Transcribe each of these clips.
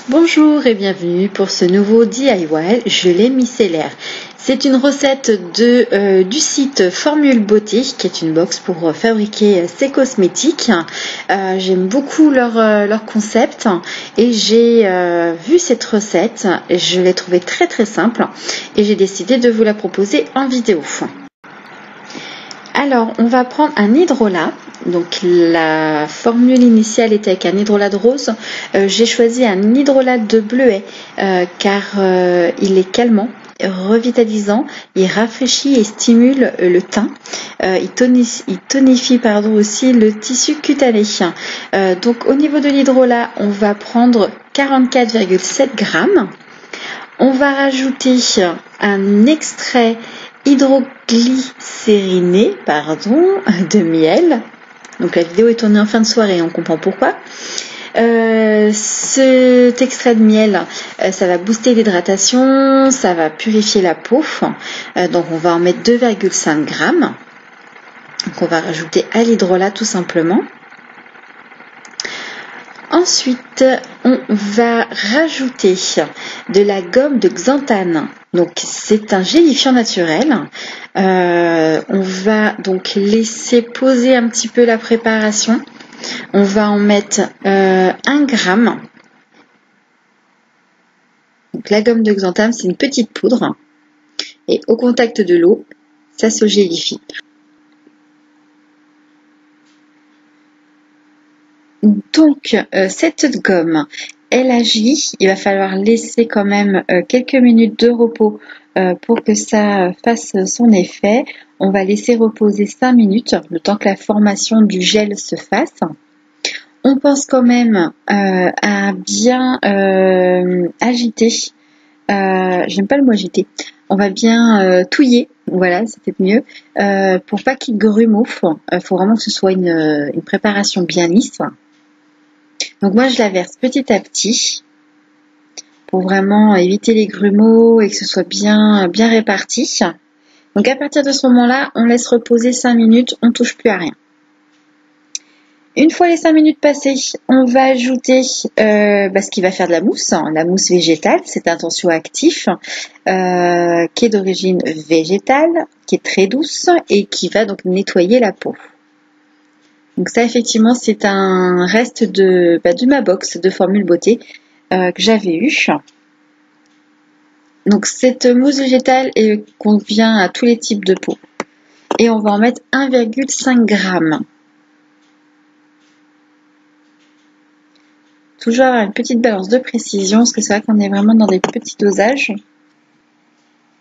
Bonjour et bienvenue pour ce nouveau DIY gelée micellaire. C'est une recette du site Formule Beauté, qui est une box pour fabriquer ses cosmétiques. J'aime beaucoup leur concept et j'ai vu cette recette. Je l'ai trouvée très simple et j'ai décidé de vous la proposer en vidéo. Alors, on va prendre un hydrolat. Donc la formule initiale était avec un hydrolat de rose. J'ai choisi un hydrolat de bleuet car il est calmant, revitalisant, il rafraîchit et stimule le teint. Il tonifie aussi le tissu cutané. Donc au niveau de l'hydrolat, on va prendre 44,7 grammes. On va rajouter un extrait hydroglycériné de miel. Donc la vidéo est tournée en fin de soirée, on comprend pourquoi. Cet extrait de miel, ça va booster l'hydratation, ça va purifier la peau. Donc on va en mettre 2,5 grammes. Donc on va rajouter à l'hydrolat tout simplement. Ensuite, on va rajouter de la gomme de xanthane. Donc c'est un gélifiant naturel. On va donc laisser poser un petit peu la préparation. On va en mettre 1 gramme. Donc la gomme de xanthane, c'est une petite poudre. Et au contact de l'eau, ça se gélifie. Donc cette gomme, elle agit. Il va falloir laisser quand même quelques minutes de repos pour que ça fasse son effet. On va laisser reposer 5 minutes, le temps que la formation du gel se fasse. On pense quand même à bien agiter. J'aime pas le mot agiter. On va bien touiller. Voilà, c'était mieux. Pour pas qu'il grumeau. Faut vraiment que ce soit une préparation bien lisse. Donc moi je la verse petit à petit pour vraiment éviter les grumeaux et que ce soit bien réparti. Donc à partir de ce moment-là, on laisse reposer 5 minutes, on ne touche plus à rien. Une fois les 5 minutes passées, on va ajouter ce qui va faire de la mousse végétale, c'est un tensioactif qui est d'origine végétale, qui est très douce et qui va donc nettoyer la peau. Donc ça effectivement c'est un reste de ma box de Formule Beauté que j'avais eu. Donc cette mousse végétale convient à tous les types de peau. Et on va en mettre 1,5 g. Toujours avoir une petite balance de précision parce que c'est vrai qu'on est vraiment dans des petits dosages.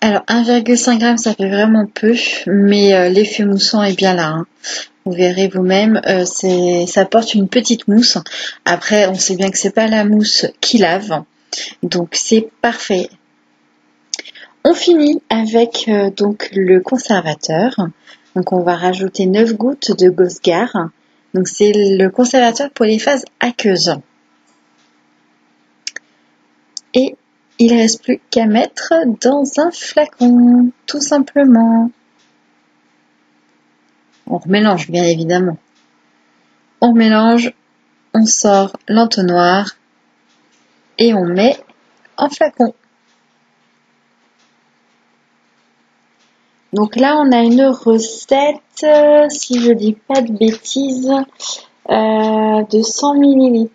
Alors 1,5 g ça fait vraiment peu, mais l'effet moussant est bien là. Vous verrez vous-même, ça apporte une petite mousse. Après, on sait bien que c'est pas la mousse qui lave, donc c'est parfait. On finit avec donc le conservateur. Donc on va rajouter 9 gouttes de Gosgar. Donc c'est le conservateur pour les phases aqueuses. Et il ne reste plus qu'à mettre dans un flacon, tout simplement. On remélange bien évidemment. On mélange, on sort l'entonnoir et on met en flacon. Donc là on a une recette, si je dis pas de bêtises, de 100 ml.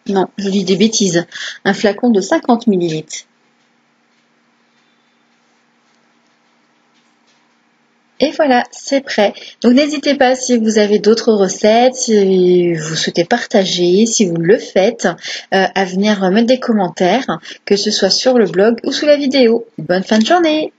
Non, je dis des bêtises. Un flacon de 50 ml. Et voilà, c'est prêt. Donc n'hésitez pas si vous avez d'autres recettes, si vous souhaitez partager, si vous le faites, à venir mettre des commentaires, que ce soit sur le blog ou sous la vidéo. Bonne fin de journée!